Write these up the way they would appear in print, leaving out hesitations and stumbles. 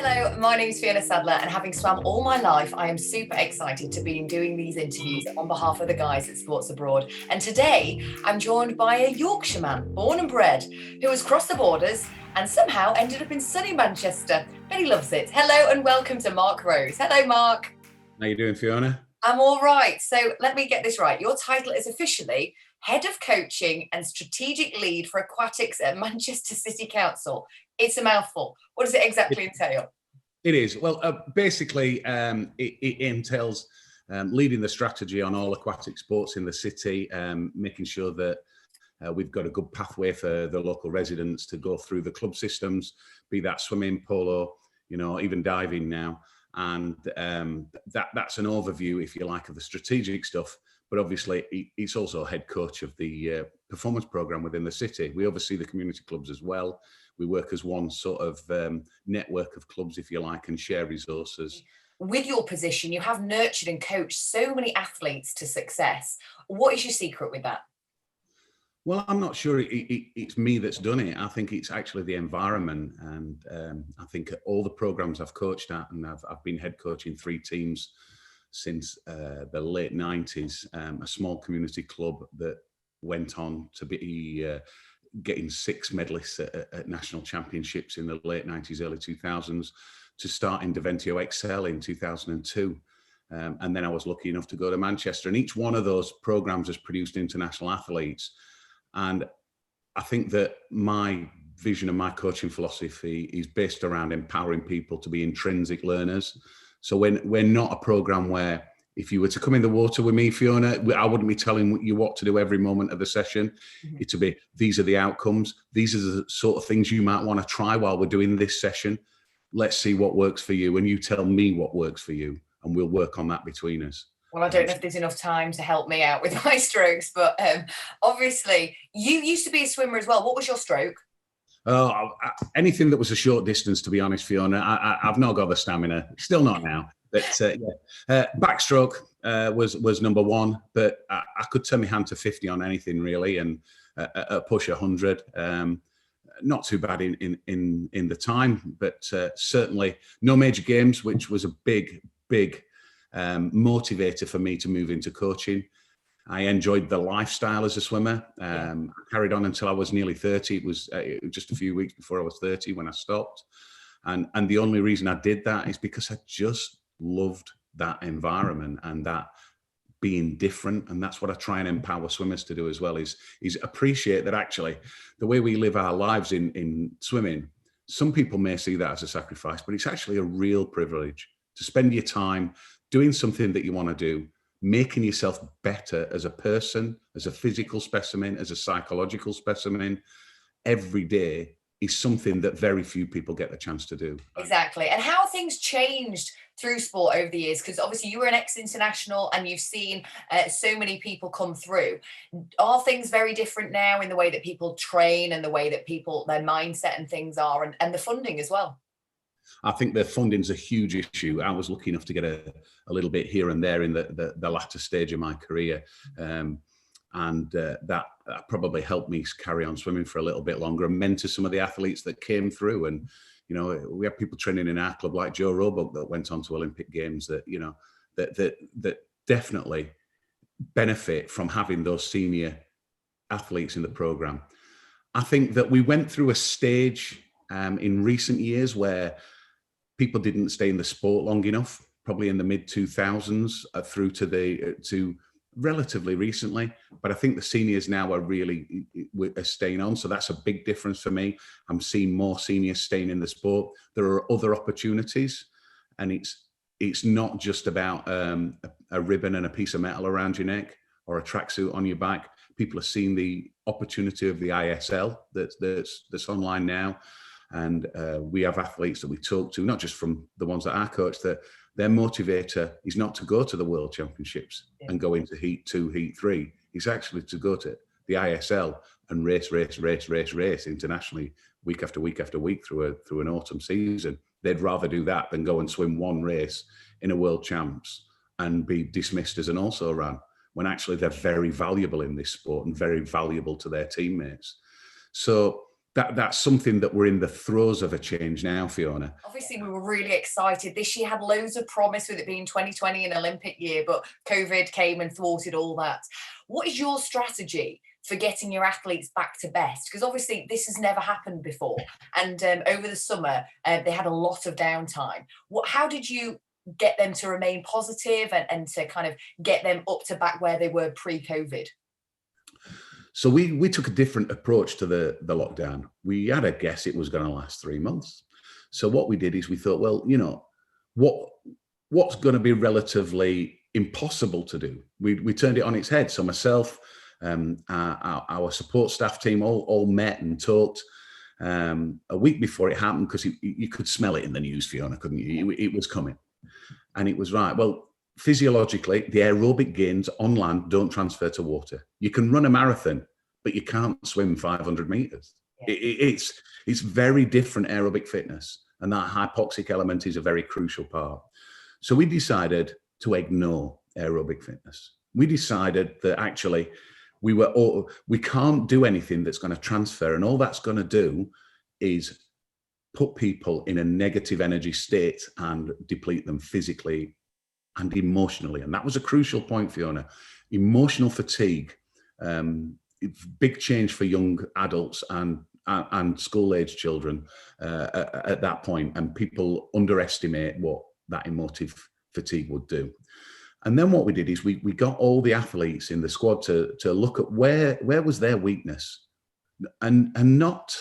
Hello, my name is Fiona Sadler, and having swam all my life, I am super excited to be doing these interviews on behalf of the guys at Sports Abroad. And today, I'm joined by a Yorkshireman, born and bred, who has crossed the borders and somehow ended up in sunny Manchester, but he loves it. Hello and welcome to Mark Rose. Hello, Mark. How you doing, Fiona? I'm all right. So let me get this right. Your title is officially Head of Coaching and Strategic Lead for Aquatics at Manchester City Council. It's a mouthful. What does it exactly entail? It is. Well, basically, it entails leading the strategy on all aquatic sports in the city, making sure that we've got a good pathway for the local residents to go through the club systems, be that swimming, polo, even diving now. And that's an overview, if you like, of the strategic stuff. But obviously, he's also head coach of the performance program within the city. We oversee the community clubs as well. We work as one sort of network of clubs, if you like, and share resources. With your position, you have nurtured and coached so many athletes to success. What is your secret with that? Well, I'm not sure it's me that's done it. I think it's actually the environment. And I think all the programs I've coached at, and I've been head coach in 3 teams since the late 90s, a small community club that went on to be getting 6 medalists at national championships in the late 90s, early 2000s, to start in Deventio Excel in 2002. And then I was lucky enough to go to Manchester. And each one of those programs has produced international athletes. And I think that my vision and my coaching philosophy is based around empowering people to be intrinsic learners. So we're not a program where if you were to come in the water with me, Fiona, I wouldn't be telling you what to do every moment of the session. Mm-hmm. It'd be, these are the outcomes. These are the sort of things you might want to try while we're doing this session. Let's see what works for you. And you tell me what works for you. And we'll work on that between us. Well, I don't know if there's enough time to help me out with my strokes, but obviously you used to be a swimmer as well. What was your stroke? Oh, anything that was a short distance, to be honest, Fiona. I've not got the stamina, still not now. But backstroke was number 1, but I could turn my hand to 50 on anything really, and push 100. Not too bad in the time, but certainly no major games, which was a big motivator for me to move into coaching. I enjoyed the lifestyle as a swimmer. I carried on until I was nearly 30. It was just a few weeks before I was 30 when I stopped. And the only reason I did that is because I just loved that environment and that being different. And that's what I try and empower swimmers to do as well, is appreciate that actually the way we live our lives in swimming, some people may see that as a sacrifice, but it's actually a real privilege to spend your time doing something that you want to do, making yourself better as a person, as a physical specimen, as a psychological specimen every day is something that very few people get the chance to do. Exactly. And how have things changed through sport over the years? Because obviously you were an ex-international and you've seen so many people come through. Are things very different now in the way that people train and the way that their mindset and things are, and the funding as well? I think the funding's a huge issue. I was lucky enough to get a little bit here and there in the latter stage of my career. And that probably helped me carry on swimming for a little bit longer and mentor some of the athletes that came through. And, we have people training in our club like Joe Roebuck that went on to Olympic Games that, that definitely benefit from having those senior athletes in the program. I think that we went through a stage in recent years where people didn't stay in the sport long enough, probably in the mid 2000s through to relatively recently. But I think the seniors now are really staying on. So that's a big difference for me. I'm seeing more seniors staying in the sport. There are other opportunities, and it's not just about a ribbon and a piece of metal around your neck or a tracksuit on your back. People are seeing the opportunity of the ISL that's online now. And we have athletes that we talk to, not just from the ones that I coach, that their motivator is not to go to the World Championships and go into Heat 2, Heat 3. It's actually to go to the ISL and race internationally week after week after week through an autumn season. They'd rather do that than go and swim one race in a World Champs and be dismissed as an also-ran, when actually they're very valuable in this sport and very valuable to their teammates. So that's something that we're in the throes of a change now, Fiona. Obviously, we were really excited. This year had loads of promise with it being 2020, an Olympic year, but COVID came and thwarted all that. What is your strategy for getting your athletes back to best? Because obviously this has never happened before. And over the summer, they had a lot of downtime. How did you get them to remain positive and to kind of get them up to back where they were pre-COVID? So we took a different approach to the lockdown. We had a guess it was going to last 3 months. So what we did is we thought, well, you know, what's going to be relatively impossible to do? We turned it on its head. So myself, our support staff team all met and talked a week before it happened, because you could smell it in the news, Fiona, couldn't you? It was coming. And it was right. Well, physiologically, the aerobic gains on land don't transfer to water. You can run a marathon, but you can't swim 500 meters. Yeah. It's very different aerobic fitness, and that hypoxic element is a very crucial part. So we decided to ignore aerobic fitness. We decided that actually we can't do anything that's going to transfer, and all that's going to do is put people in a negative energy state and deplete them physically and emotionally. And that was a crucial point, Fiona. Emotional fatigue, big change for young adults and school-age children at that point, and people underestimate what that emotive fatigue would do. And then what we did is we got all the athletes in the squad to look at where was their weakness, and not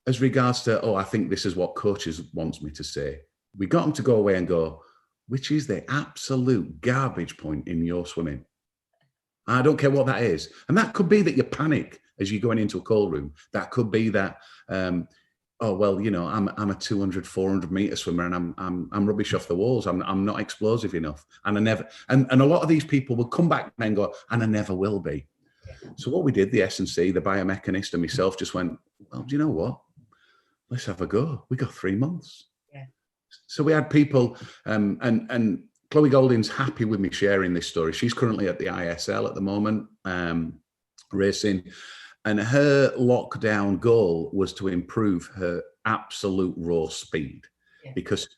as regards to, oh, I think this is what coaches wants me to say. We got them to go away and go, which is the absolute garbage point in your swimming? I don't care what that is. And that could be that you panic as you're going into a call room. That could be that, oh, well, you know, I'm a 200, 400 meter swimmer, and I'm rubbish off the walls. I'm not explosive enough. And I never, and a lot of these people will come back and go, and I never will be. So what we did, the S&C, the biomechanist and myself just went, well, do you know what? Let's have a go. We got 3 months. Yeah. So we had people, and Chloe Golding's happy with me sharing this story. She's currently at the ISL at the moment, racing. And her lockdown goal was to improve her absolute raw speed, because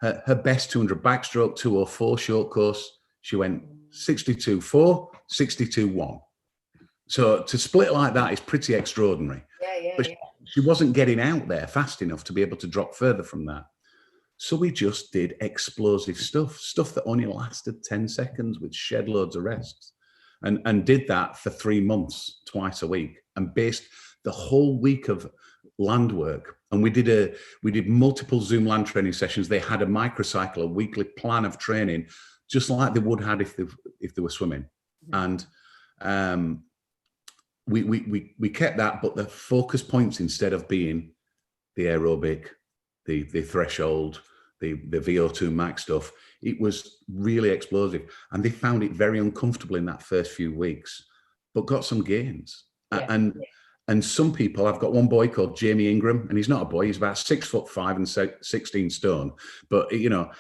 her best 200 backstroke, 204 short course, she went 62.4, 62.1. So to split like that is pretty extraordinary. But she wasn't getting out there fast enough to be able to drop further from that. So we just did explosive stuff that only lasted 10 seconds with shed loads of rests, and did that for 3 months, twice a week, and based the whole week of land work. And we did multiple Zoom land training sessions. They had a microcycle, a weekly plan of training, just like they would have if they were swimming. And we kept that, but the focus points, instead of being the aerobic, the threshold, the VO2 max stuff, it was really explosive. And they found it very uncomfortable in that first few weeks, but got some gains. Yeah. And some people, I've got one boy called Jamie Ingram, and he's not a boy, he's about 6'5" and 16 stone. But, you know,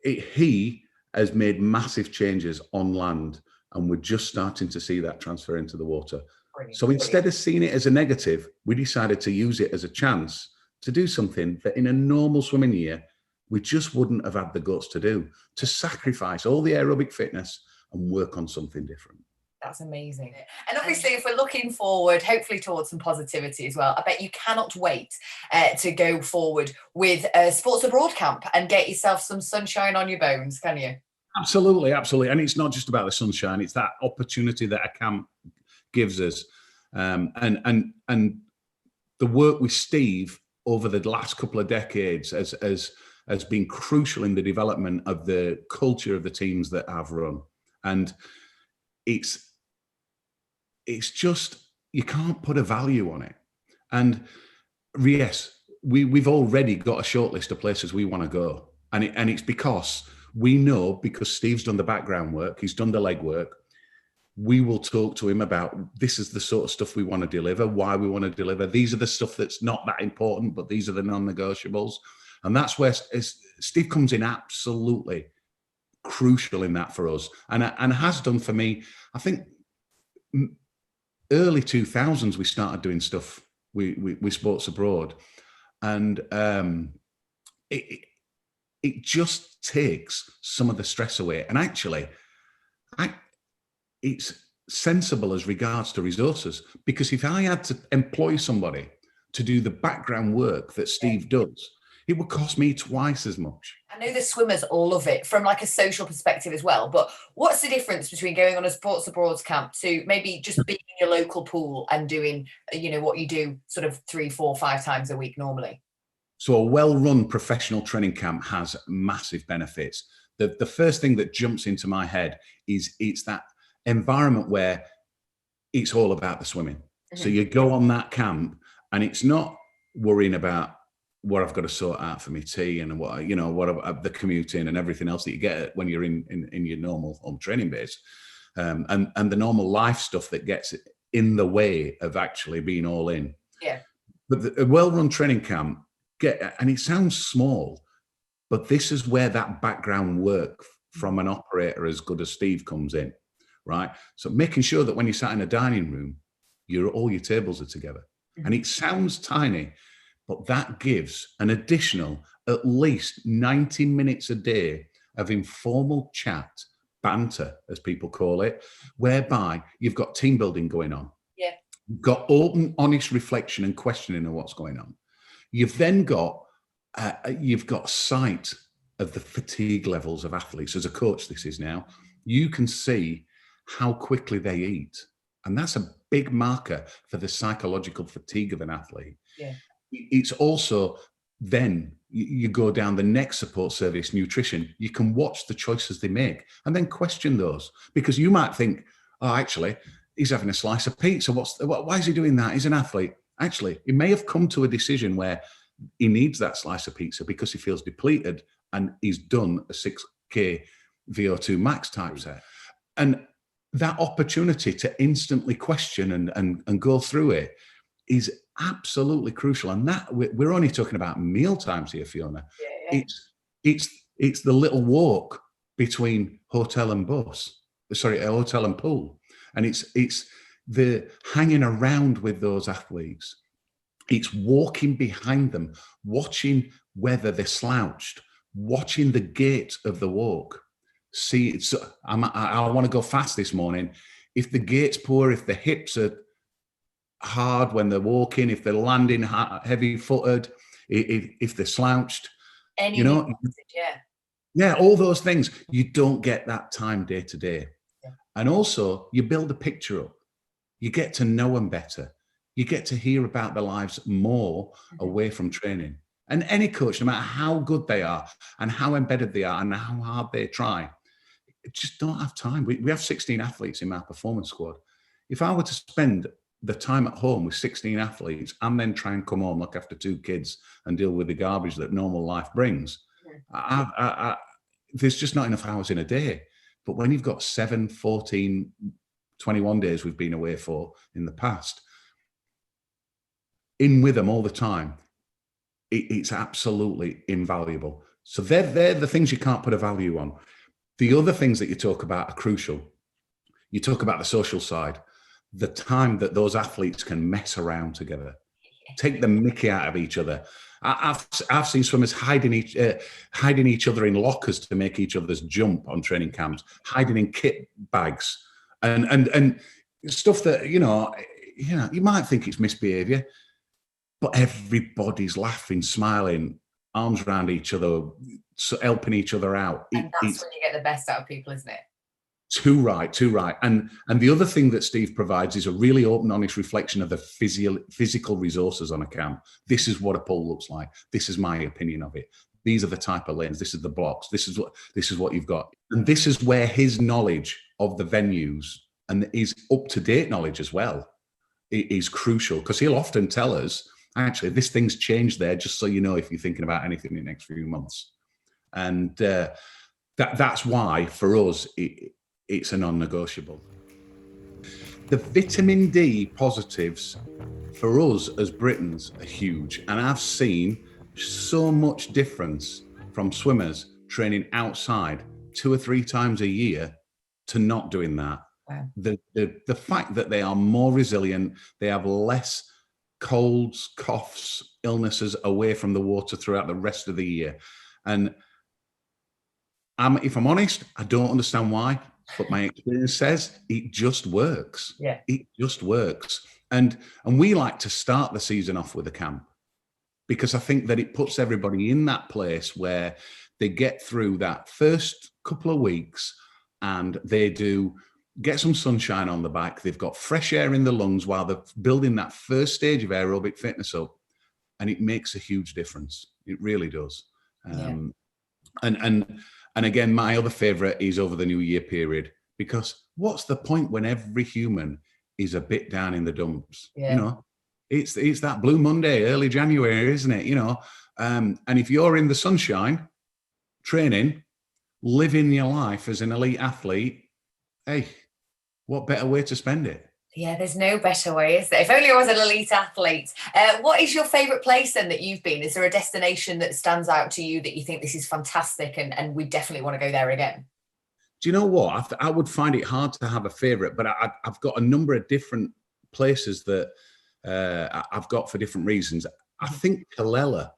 he has made massive changes on land, and we're just starting to see that transfer into the water. Brilliant. So instead of seeing it as a negative, we decided to use it as a chance to do something that in a normal swimming year, we just wouldn't have had the guts to do, to sacrifice all the aerobic fitness and work on something different. That's amazing. And obviously, if we're looking forward, hopefully towards some positivity as well, I bet you cannot wait to go forward with a Sports Abroad camp and get yourself some sunshine on your bones, can you? Absolutely, absolutely. And it's not just about the sunshine, it's that opportunity that a camp gives us. And the work with Steve over the last couple of decades has been crucial in the development of the culture of the teams that I've run. And it's just, you can't put a value on it. And yes, we've already got a short list of places we want to go. And it's because we know, because Steve's done the background work, he's done the legwork, we will talk to him about, this is the sort of stuff we want to deliver, why we want to deliver. These are the stuff that's not that important, but these are the non-negotiables. And that's where Steve comes in absolutely crucial in that for us, and has done for me. I think early 2000s, we started doing stuff with Sports Abroad. And it just takes some of the stress away. And actually, it's sensible as regards to resources, because if I had to employ somebody to do the background work that Steve does, it would cost me twice as much. I know the swimmers all love it from like a social perspective as well, but what's the difference between going on a Sports Abroad camp to maybe just being in your local pool and doing, what you do sort of 3, 4, 5 times a week normally? So a well-run professional training camp has massive benefits. The first thing that jumps into my head is it's that environment where it's all about the swimming. Mm-hmm. So you go on that camp and it's not worrying about what I've got to sort out for my tea and what the commuting and everything else that you get when you're in your normal home training base, and the normal life stuff that gets in the way of actually being all in. Yeah. But a well-run training camp, and it sounds small, but this is where that background work from an operator as good as Steve comes in, right? So making sure that when you sat in a dining room, all your tables are together. Mm-hmm. And it sounds tiny, but that gives an additional at least 90 minutes a day of informal chat, banter, as people call it, whereby you've got team building going on. Yeah. You've got open, honest reflection and questioning of what's going on. You've then got sight of the fatigue levels of athletes. As a coach, this is now, you can see how quickly they eat. And that's a big marker for the psychological fatigue of an athlete. Yeah. It's also then you go down the next support service, nutrition. You can watch the choices they make and then question those, because you might think, oh, actually, he's having a slice of pizza. Why is he doing that? He's an athlete. Actually, he may have come to a decision where he needs that slice of pizza because he feels depleted and he's done a 6K VO2 max type set. And that opportunity to instantly question and go through it is absolutely crucial. And that we're only talking about meal times here, Fiona. Yeah. It's the little walk between hotel and pool. And it's the hanging around with those athletes. It's walking behind them, watching whether they're slouched, watching the gait of the walk. See, I want to go fast this morning. If the gait's poor, if the hips are hard when they're walking, if they're landing heavy-footed, if they're slouched, yeah, all those things, you don't get that time day to day. Yeah. And also, you build a picture up. You get to know them better. You get to hear about their lives more away from training. And any coach, no matter how good they are and how embedded they are and how hard they try, just don't have time. We have 16 athletes in our performance squad. If I were to spend the time at home with 16 athletes and then try and come home, look after 2 kids and deal with the garbage that normal life brings, there's just not enough hours in a day. But when you've got 7, 14, 21 days we've been away for in the past, in with them all the time, it's absolutely invaluable. So they're the things you can't put a value on. The other things that you talk about are crucial. You talk about the social side, the time that those athletes can mess around together, take the mickey out of each other. I've seen swimmers hiding each other in lockers to make each other's jump on training camps, hiding in kit bags, and stuff that you might think it's misbehaviour, but everybody's laughing, smiling, arms around each other, helping each other out. And that's when you get the best out of people, isn't it? Too right. And the other thing that Steve provides is a really open, honest reflection of the physical resources on a camp. This is what a pool looks like. This is my opinion of it. These are the type of lanes. This is the blocks. This is what you've got. And this is where his knowledge of the venues and his up-to-date knowledge as well is crucial, because he'll often tell us, actually, this thing's changed there, just so you know if you're thinking about anything in the next few months. And that's why, for us, it's a non-negotiable. The vitamin D positives for us as Britons are huge. And I've seen so much difference from swimmers training outside 2 or 3 times a year to not doing that. Wow. The fact that they are more resilient, they have less colds, coughs, illnesses away from the water throughout the rest of the year. And if I'm honest, I don't understand why, but my experience says it just works. Yeah. It just works. And we like to start the season off with a camp, because I think that it puts everybody in that place where they get through that first couple of weeks and they do get some sunshine on the back. They've got fresh air in the lungs while they're building that first stage of aerobic fitness up. And it makes a huge difference. It really does. And again, my other favorite is over the New Year period, because what's the point when every human is a bit down in the dumps? Yeah. You know, it's that Blue Monday, early January, isn't it? You know, and if you're in the sunshine, training, living your life as an elite athlete, hey, what better way to spend it? Yeah, there's no better way, is there? If only I was an elite athlete. What is your favourite place then that you've been? Is there a destination that stands out to you that you think this is fantastic and we definitely want to go there again? Do you know what? I would find it hard to have a favourite, but I've got a number of different places that I've got for different reasons. I think Colella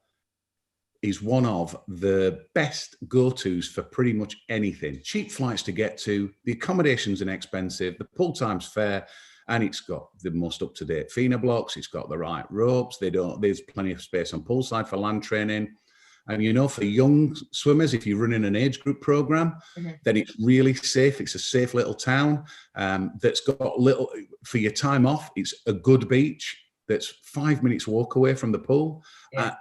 is one of the best go-tos for pretty much anything. Cheap flights to get to, the accommodation's inexpensive, the pool time's fair, and it's got the most up-to-date FINA blocks, it's got the right ropes, there's plenty of space on poolside for land training. And you know, for young swimmers, if you're running an age group program, then it's really safe. It's a safe little town that's got little, for your time off, it's a good beach that's 5 minutes walk away from the pool.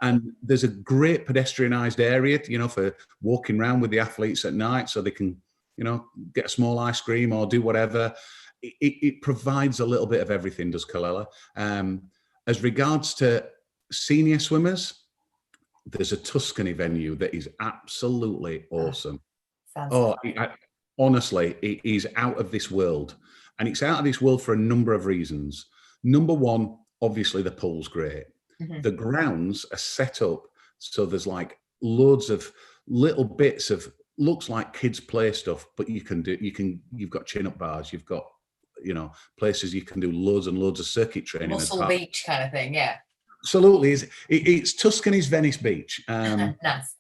And there's a great pedestrianised area, you know, for walking around with the athletes at night so they can, you know, get a small ice cream or do whatever. It provides a little bit of everything, does Colella. As regards to senior swimmers, there's a Tuscany venue that is absolutely awesome. Honestly, it is out of this world. And it's out of this world for a number of reasons. Number one, obviously the pool's great. The grounds are set up so there's like loads of little bits of, looks like kids play stuff, but you've got chin-up bars, you've got, you know, places you can do loads and loads of circuit training. Muscle beach kind of thing, yeah. Absolutely. It's Tuscany's Venice Beach. Nice.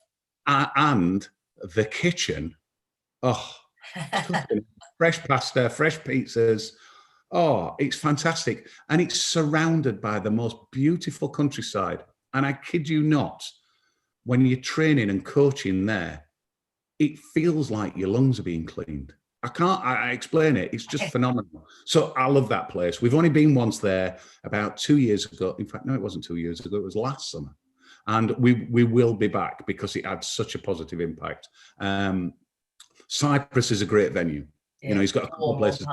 And the kitchen, fresh pasta, fresh pizzas. Oh, it's fantastic. And it's surrounded by the most beautiful countryside. And I kid you not, when you're training and coaching there, it feels like your lungs are being cleaned. I explain it. It's just phenomenal. So I love that place. We've only been once there about 2 years ago. In fact, no, it wasn't 2 years ago. It was last summer. And we will be back because it had such a positive impact. Cyprus is a great venue. You know, he's got a couple of places.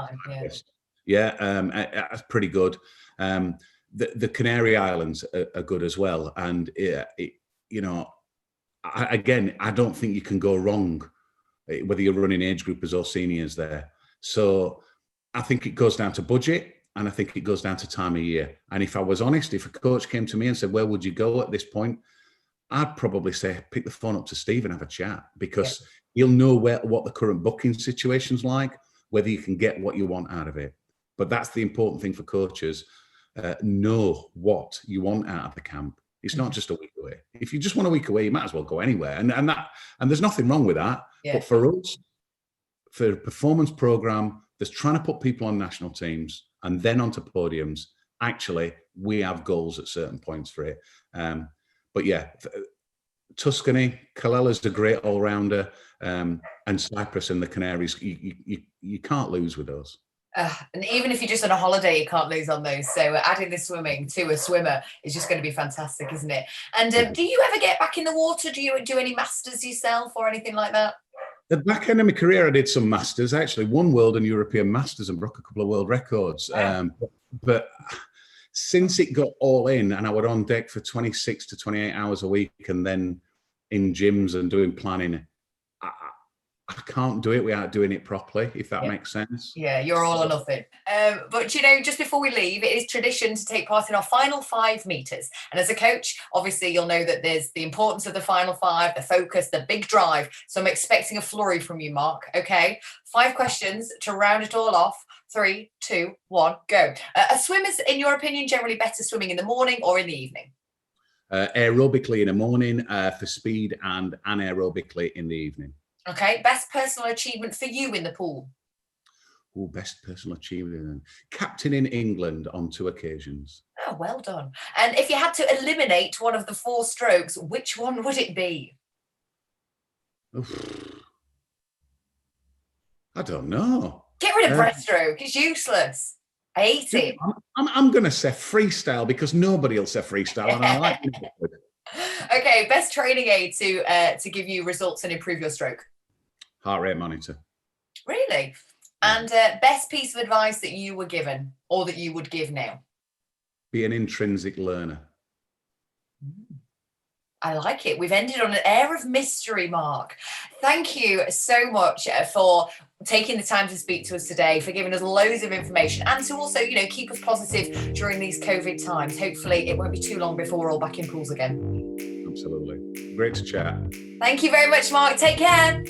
That's pretty good. The Canary Islands are good as well. And, you know, I don't think you can go wrong whether you're running age groupers or seniors there. So I think it goes down to budget and I think it goes down to time of year. And if I was honest, if a coach came to me and said, where would you go at this point? I'd probably say, pick the phone up to Steve and have a chat, because he'll know what the current booking situation's like, whether you can get what you want out of it. But that's the important thing for coaches. Know what you want out of the camp. It's not just a week away. If you just want a week away, you might as well go anywhere. And there's nothing wrong with that. Yeah. But for us, for a performance program that's trying to put people on national teams and then onto podiums, actually, we have goals at certain points for it. But yeah, Tuscany, Colella's a great all-rounder, and Cyprus and the Canaries, you can't lose with those. And even if you're just on a holiday, you can't lose on those. So adding the swimming to a swimmer is just going to be fantastic, isn't it? And do you ever get back in the water? Do you do any masters yourself or anything like that? At the back end of my career, I did some masters. I actually won world and European masters and broke a couple of world records. Wow. But since it got all in and I was on deck for 26 to 28 hours a week and then in gyms and doing planning, I can't do it without doing it properly, if that makes sense. Yeah, you're all or nothing. But, you know, just before we leave, it is tradition to take part in our final 5 meters. And as a coach, obviously, you'll know that there's the importance of the final 5, the focus, the big drive. So I'm expecting a flurry from you, Mark. Okay, 5 questions to round it all off. 3, 2, 1, go. Are swimmers, in your opinion, generally better swimming in the morning or in the evening? Aerobically in the morning for speed, and anaerobically in the evening. Okay, best personal achievement for you in the pool? Oh, best personal achievement. Captaining England on 2 occasions. Oh, well done. And if you had to eliminate one of the 4 strokes, which one would it be? Oof. I don't know. Get rid of breaststroke. It's useless. I hate it. I'm going to say freestyle, because nobody will say freestyle, and I like it. Okay, best training aid to give you results and improve your stroke? Heart rate monitor. Really? And best piece of advice that you were given or that you would give now? Be an intrinsic learner. I like it. We've ended on an air of mystery, Mark. Thank you so much for taking the time to speak to us today, for giving us loads of information, and to also, keep us positive during these COVID times. Hopefully it won't be too long before we're all back in pools again. Absolutely. Great to chat. Thank you very much, Mark. Take care.